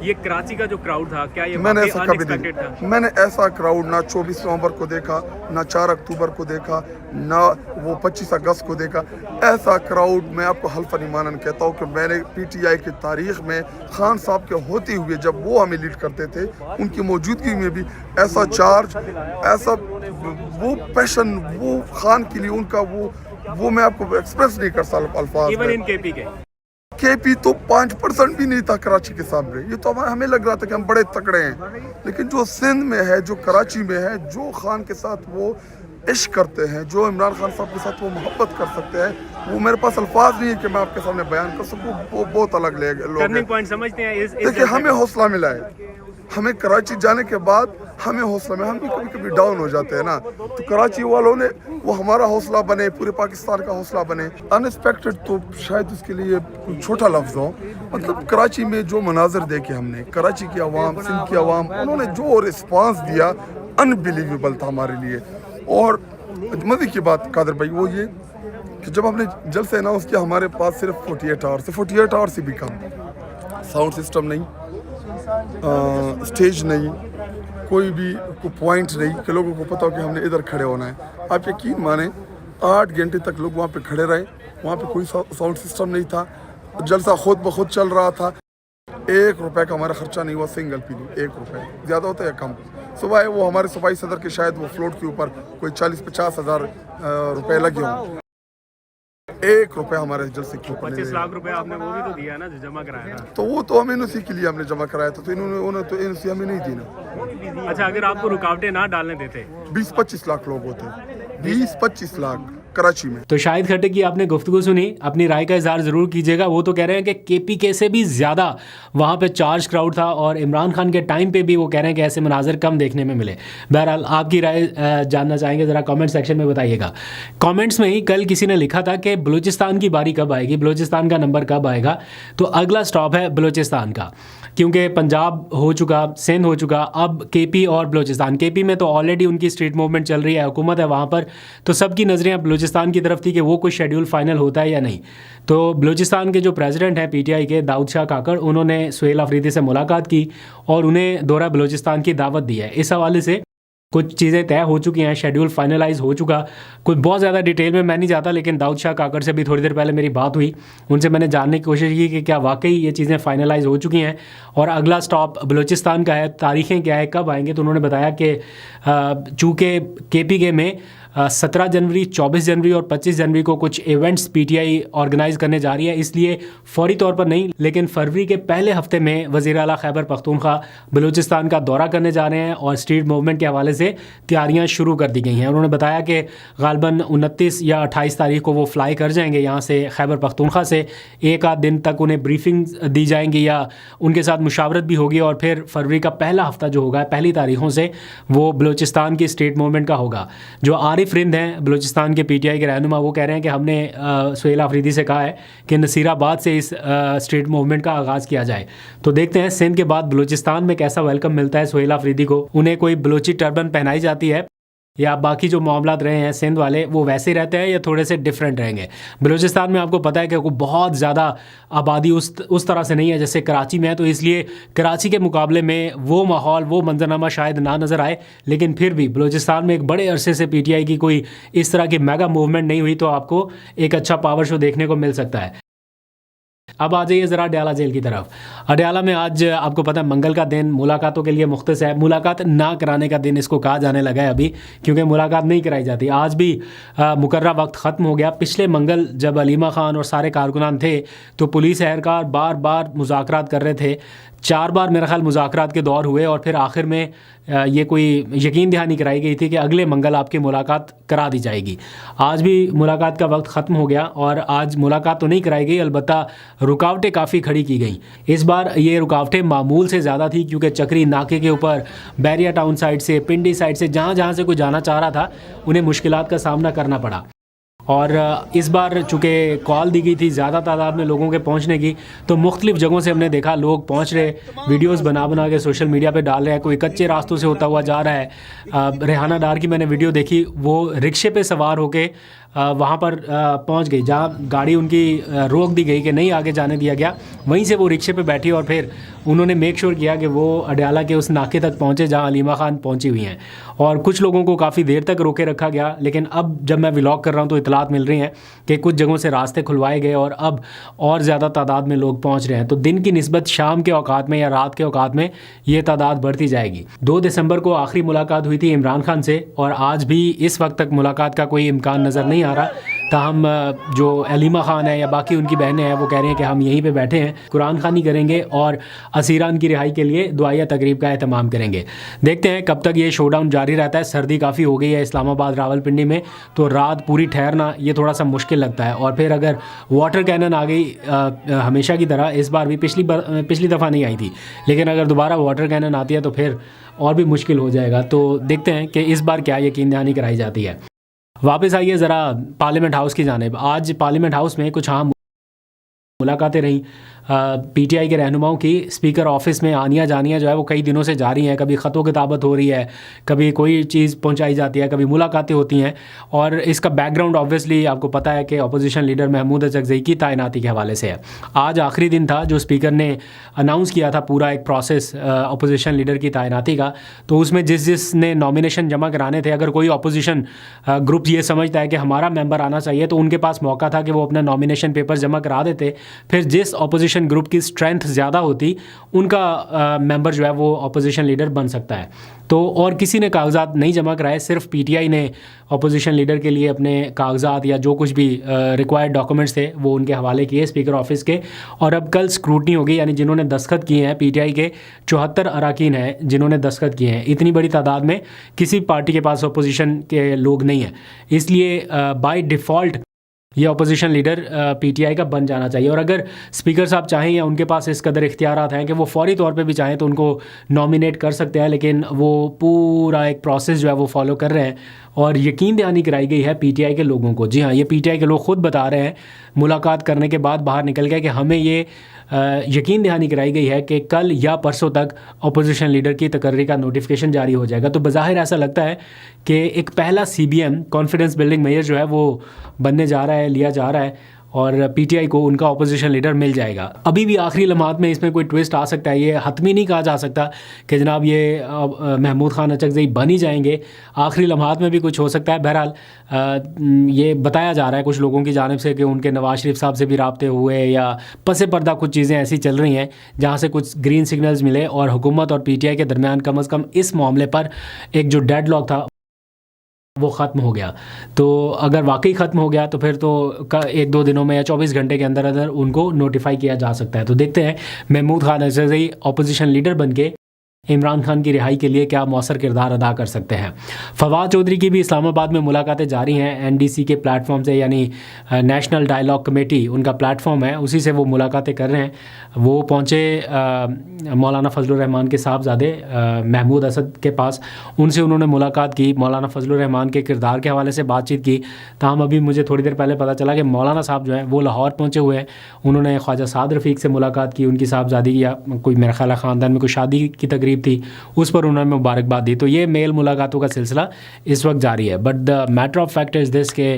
ये कराची का जो क्राउड था, क्या ये मैंने ऐसा कभी अनएक्सपेक्टेड था? नहीं, मैंने ऐसा क्राउड ना 24 नवंबर को देखा, ना 4 अक्टूबर को देखा, ना वो 25 अगस्त को देखा। ऐसा क्राउड मैं आपको हल्फन ईमानन कहता हूँ कि मैंने पीटीआई की तारीख में खान साहब के होते हुए, जब वो हमें लीड करते थे, उनकी मौजूदगी में भी ऐसा चार्ज, ऐसा वो पैशन, वो खान के लिए उनका वो मैं आपको एक्सप्रेस नहीं कर सकता अल्फाज इवन में। इन केपी के केपी तो 5% भी नहीं था कराची के सामने। ये तो हमें लग रहा था कि हम बड़े तकड़े हैं, लेकिन जो सिंध में है, जो कराची में है, जो खान के साथ वो इश्क करते हैं, जो इमरान खान साहब के साथ वो मोहब्बत कर सकते हैं, वो मेरे पास अल्फाज नहीं है कि मैं आपके सामने बयान कर सकूं। वो बहुत अलग लोग टर्निंग हैं। पॉइंट समझते हैं इस देखिए, हमें हौसला मिला है। हमें कराची जाने के बाद हमें हौसला मिला। हम भी कभी कभी डाउन हो जाते हैं ना, तो कराची वालों ने वो हमारा हौसला बने, पूरे पाकिस्तान का हौसला बने। अनएक्सपेक्टेड तो शायद उसके लिए कोई छोटा लफ्ज़ हो। मतलब कराची में जो मनाजर देखे हमने, कराची की आवाम, सिंध की आवाम, उन्होंने जो रिस्पांस दिया अनबिलीवेबल था हमारे लिए। और मज़े की बात कादर भाई वो ये कि जब हमने जल्द से अनाउंस किया, हमारे पास सिर्फ 48 आवर्स से 48 आवर्स से भी कम, साउंड सिस्टम नहीं, स्टेज नहीं, कोई भी पॉइंट नहीं कि लोगों को पता हो कि हमने इधर खड़े होना है। आप यकीन माने 8 घंटे तक लोग वहाँ पे खड़े रहे। वहाँ पे कोई साउंड सिस्टम नहीं था, जलसा खुद ब खुद चल रहा था। 1 रुपए का हमारा खर्चा नहीं हुआ सिंगल पीली। 1 रुपए ज़्यादा होता है या कम? सुबह वो हमारे सूबाई सदर के शायद वो फ्लोट के ऊपर कोई 40-50 हज़ार रुपए लगे हों। 1 रुपए हमारे जलसे के ऊपर 25 लाख रुपए आपने वो भी तो दिया ना, जो जमा कराया था। तो वो तो हमें इसी के लिए हमने जमा कराया था, तो उन्होंने तो इनसी हमें नहीं दी ना। अच्छा, अगर आपको रुकावटें ना डालने देते 20-25 लाख लोग होते, 20-25 लाख कराची में। तो शाहिद खट्टक की आपने गुफ्तगू सुनी, अपनी राय का इजहार ज़रूर कीजिएगा। वो तो कह रहे हैं कि केपीके से भी ज़्यादा वहाँ पे चार्ज क्राउड था, और इमरान खान के टाइम पे भी वो कह रहे हैं कि ऐसे मनाजर कम देखने में मिले। बहरहाल आपकी राय जानना चाहेंगे, ज़रा कमेंट सेक्शन में बताइएगा। कमेंट्स में ही कल किसी ने लिखा था कि बलूचिस्तान की बारी कब आएगी, बलूचिस्तान का नंबर कब आएगा। तो अगला स्टॉप है बलूचिस्तान का, क्योंकि पंजाब हो चुका, सिंध हो चुका, अब केपी और बलूचिस्तान। केपी में तो ऑलरेडी उनकी स्ट्रीट मूवमेंट चल रही है, हुकूमत है वहाँ पर, तो सबकी नज़रें बलूचिस्तान की तरफ थी कि वो कोई शेड्यूल फाइनल होता है या नहीं। तो बलूचिस्तान के जो प्रेसिडेंट हैं पीटीआई के, दाऊद शाह काकड़, उन्होंने सुहेल अफरीदी से मुलाकात की और उन्हें दौरा बलूचिस्तान की दावत दी है। इस हवाले से कुछ चीज़ें तय हो चुकी हैं, शेड्यूल फाइनलाइज हो चुका। कुछ बहुत ज़्यादा डिटेल में मैं नहीं जाता, लेकिन दाऊद शाह काकड़ से भी थोड़ी देर पहले मेरी बात हुई। उनसे मैंने जानने की कोशिश की कि क्या वाकई ये चीज़ें फाइनलाइज हो चुकी हैं और अगला स्टॉप बलूचिस्तान का है, तारीखें क्या है, कब आएंगे। तो उन्होंने बताया कि चूँकि केपीके में 17 जनवरी, 24 जनवरी और 25 जनवरी को कुछ इवेंट्स पीटीआई ऑर्गेनाइज करने जा रही है, इसलिए फौरी तौर पर नहीं, लेकिन फरवरी के पहले हफ्ते में वज़ीर आला खैबर पख्तूनख्वा बलूचिस्तान का दौरा करने जा रहे हैं और स्ट्रीट मूवमेंट के हवाले से तैयारियां शुरू कर दी गई हैं। उन्होंने बताया कि गालबन 29 या 28 तारीख को वो फ्लाई कर जाएंगे यहाँ से, खैबर पख्तूनख्वा से। एक आध दिन तक उन्हें ब्रीफिंग दी जाएंगी या उनके साथ मुशावरत भी होगी, और फिर फरवरी का पहला हफ्ता जो होगा, पहली तारीखों से वो बलूचिस्तान की स्ट्रीट मूवमेंट का होगा। जो आरिफ रिंद हैं बलूचिस्तान के पीटीआई के रहनुमा, वो कह रहे हैं कि हमने सुहेल अफरीदी से कहा है कि नसीराबाद से इस स्ट्रीट मूवमेंट का आगाज़ किया जाए। तो देखते हैं सिंध के बाद बलूचिस्तान में कैसा वेलकम मिलता है सुहेल अफरीदी को। उन्हें कोई बलूची टर्बन पहनाई जाती है या बाकी जो मामलात रहे हैं सिंध वाले वो वैसे रहते हैं या थोड़े से डिफरेंट रहेंगे। बलूचिस्तान में आपको पता है कि बहुत ज़्यादा आबादी उस तरह से नहीं है जैसे कराची में है, तो इसलिए कराची के मुकाबले में वो माहौल, वो मंजरनामा शायद ना नज़र आए। लेकिन फिर भी बलूचिस्तान में एक बड़े अरसे से पीटीआई की कोई इस तरह की मेगा मूवमेंट नहीं हुई, तो आपको एक अच्छा पावर शो देखने को मिल सकता है। अब आ जाइए ज़रा अडयाला जेल की तरफ। अडयाला में आज आपको पता है मंगल का दिन मुलाकातों के लिए मुख्तस है। मुलाकात ना कराने का दिन इसको कहा जाने लगा है अभी, क्योंकि मुलाकात नहीं कराई जाती। आज भी मुकर्रर वक्त ख़त्म हो गया। पिछले मंगल जब अलीमा ख़ान और सारे कारकुनान थे तो पुलिस एहलकार बार बार मुज़ाकरात कर रहे थे। 4 बार मेरा ख्याल मुज़ाकरात के दौर हुए और फिर आखिर में ये कोई यकीन दहानी कराई गई थी कि अगले मंगल आपकी मुलाकात करा दी जाएगी। आज भी मुलाकात का वक्त ख़त्म हो गया और आज मुलाकात तो नहीं कराई गई, अलबत्ता रुकावटें काफ़ी खड़ी की गई। इस बार ये रुकावटें मामूल से ज़्यादा थी, क्योंकि चक्री नाके के ऊपर बैरिया टाउन साइड से, पिंडी साइड से, जहाँ जहाँ से कोई जाना चाह रहा था उन्हें मुश्किलात का सामना करना पड़ा। और इस बार चूँकि कॉल दी गई थी ज़्यादा तादाद में लोगों के पहुंचने की, तो मुख्तलिफ़ जगहों से हमने देखा लोग पहुंच रहे, वीडियोस बना के सोशल मीडिया पे डाल रहे हैं। कोई कच्चे रास्तों से होता हुआ जा रहा है। रेहाना डार की मैंने वीडियो देखी, वो रिक्शे पे सवार होके वहाँ पर पहुँच गई जहाँ गाड़ी उनकी रोक दी गई कि नहीं आगे जाने दिया गया। वहीं से वो रिक्शे पे बैठी और फिर उन्होंने मेक श्योर किया कि वो अडयाला के उस नाके तक पहुँचे जहाँ अलीमा खान पहुँची हुई हैं। और कुछ लोगों को काफ़ी देर तक रोके रखा गया, लेकिन अब जब मैं व्लॉग कर रहा हूँ तो इतलात मिल रही हैं कि कुछ जगहों से रास्ते खुलवाए गए और अब और ज़्यादा तादाद में लोग पहुँच रहे हैं। तो दिन की निस्बत शाम के औकात में या रात के औकात में ये तादाद बढ़ती जाएगी। 2 दिसंबर को आखिरी मुलाकात हुई थी इमरान खान से और आज भी इस वक्त तक मुलाकात का कोई इम्कान नज़र नहीं आ रहा। ताहम जो अलीमा खान है या बाकी उनकी बहनें हैं वो कह रही हैं कि हम यहीं पे बैठे हैं, कुरान खानी करेंगे और असीरान की रिहाई के लिए दुआया तकरीब का एहतमाम करेंगे। देखते हैं कब तक ये शोडाउन जारी रहता है। सर्दी काफ़ी हो गई है इस्लामाबाद रावलपिंडी में, तो रात पूरी ठहरना ये थोड़ा सा मुश्किल लगता है। और फिर अगर वाटर कैनन आ गई हमेशा की तरह, इस बार भी पिछली दफ़ा नहीं आई थी, लेकिन अगर दोबारा वाटर कैनन आती है तो फिर और भी मुश्किल हो जाएगा। तो देखते हैं कि इस बार क्या यकीन दहानी कराई जाती है। वापस आइए ज़रा पार्लियामेंट हाउस की जानिब। आज पार्लियामेंट हाउस में कुछ आम मुलाकातें रहीं। पीटीआई के रहनुमाओं की स्पीकर ऑफिस में आनियाँ जानियाँ जो है वो कई दिनों से जारी हैं। कभी ख़तों किताबत हो रही है, कभी कोई चीज़ पहुंचाई जाती है, कभी मुलाकातें होती हैं। और इसका बैकग्राउंड ऑब्वियसली आपको पता है कि अपोजिशन लीडर महमूद अचकज़ई की तैनाती के हवाले से है। आज आखिरी दिन था जो स्पीकर ने अनाउंस किया था पूरा एक प्रोसेस अपोजिशन लीडर की तैनाती का। तो उसमें जिसने नॉमिनेशन जमा कराने थे, अगर कोई अपोजिशन ग्रुप ये समझता है कि हमारा मेंबर आना चाहिए तो उनके पास मौका था कि वो अपना नॉमिनेशन पेपर जमा करा देते। फिर जिस अपोजिशन ग्रुप की स्ट्रेंथ ज़्यादा होती उनका मेंबर जो है वो अपोजिशन लीडर बन सकता है। तो और किसी ने कागजात नहीं जमा कराए, सिर्फ पीटीआई ने अपोजिशन लीडर के लिए अपने कागजात या जो कुछ भी रिक्वायर्ड डॉक्यूमेंट्स थे वो उनके हवाले किए स्पीकर ऑफिस के। और अब कल स्क्रूटनी होगी, यानी जिन्होंने दस्तखत किए हैं, पीटीआई के 74 अरकान हैं जिन्होंने दस्तखत किए हैं। इतनी बड़ी तादाद में किसी पार्टी के पास अपोजिशन के लोग नहीं हैं, इसलिए बाय डिफ़ॉल्ट ये अपोजिशन लीडर पीटीआई का बन जाना चाहिए। और अगर स्पीकर साहब चाहें या उनके पास इस कदर इख्तियारात हैं कि वो फौरी तौर पे भी चाहें तो उनको नॉमिनेट कर सकते हैं, लेकिन वो पूरा एक प्रोसेस जो है वो फॉलो कर रहे हैं। और यकीन दहानी कराई गई है पीटीआई के लोगों को। जी हाँ, ये पीटीआई के लोग खुद बता रहे हैं मुलाकात करने के बाद बाहर निकल गए कि हमें ये यकीन दहानी कराई गई है कि कल या परसों तक अपोजिशन लीडर की तकर्री का नोटिफिकेशन जारी हो जाएगा। तो बज़ाहिर ऐसा लगता है कि एक पहला CBM कॉन्फिडेंस बिल्डिंग मेजर जो है वो बनने जा रहा है, लिया जा रहा है और पीटीआई को उनका अपोजिशन लीडर मिल जाएगा। अभी भी आखिरी लम्हात में इसमें कोई ट्विस्ट आ सकता है, ये हतमी नहीं कहा जा सकता कि जनाब ये महमूद खान अचकज़ई बन ही जाएंगे। आखिरी लम्हात में भी कुछ हो सकता है। बहरहाल ये बताया जा रहा है कुछ लोगों की जानिब से कि उनके नवाज शरीफ साहब से भी राब्ते हुए या पसे पर्दा कुछ चीज़ें ऐसी चल रही हैं जहाँ से कुछ ग्रीन सिग्नल्स मिले और हुकूमत और पीटीआई के दरमियान कम अज़ कम इस मामले पर एक जो डेडलॉक था वो ख़त्म हो गया। तो अगर वाकई ख़त्म हो गया तो फिर तो 1-2 दिनों में या 24 घंटे के अंदर अंदर उनको नोटिफाई किया जा सकता है। तो देखते हैं महमूद खान अचकज़ई अपोजिशन लीडर बन के इमरान खान की रिहाई के लिए क्या मौसर किरदार अदा कर सकते हैं। फवाद चौधरी की भी इस्लामाबाद में मुलाकातें जारी हैं एनडीसी के प्लेटफॉर्म से, यानी नेशनल डायलॉग कमेटी उनका प्लेटफॉर्म है, उसी से वो मुलाकातें कर रहे हैं। वो पहुँचे मौलाना फजलुर रहमान के साहबजादे महमूद असद के पास, उनसे उन्होंने मुलाकात की, मौलाना फजलुर रहमान के किरदार के हवाले से बातचीत की। ताहम अभी मुझे थोड़ी देर पहले पता चला कि मौलाना साहब जो हैं वो लाहौर पहुँचे हुए हैं। उन्होंने ख्वाजा साद रफ़ीक से मुलाकात की, उनकी साहबजादी या कोई मेरा ख्याल ख़ानदान में कोई शादी की तकरीब थी, उस पर उन्होंने मुबारकबाद दी। तो ये मेल मुलाकातों का सिलसिला इस वक्त जारी है। But the matter of fact is this के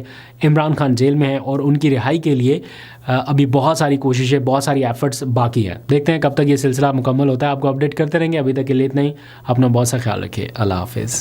इमरान खान जेल में हैं और उनकी रिहाई के लिए अभी बहुत सारी कोशिशें, बहुत सारी एफर्ट्स बाकी हैं। देखते हैं कब तक ये सिलसिला मुकम्मल होता है, आपको अपडेट करते रहेंगे। अभी तक के लिए इतना ही। अपना बहुत सा ख्याल रखिए। अल्लाह हाफिज़।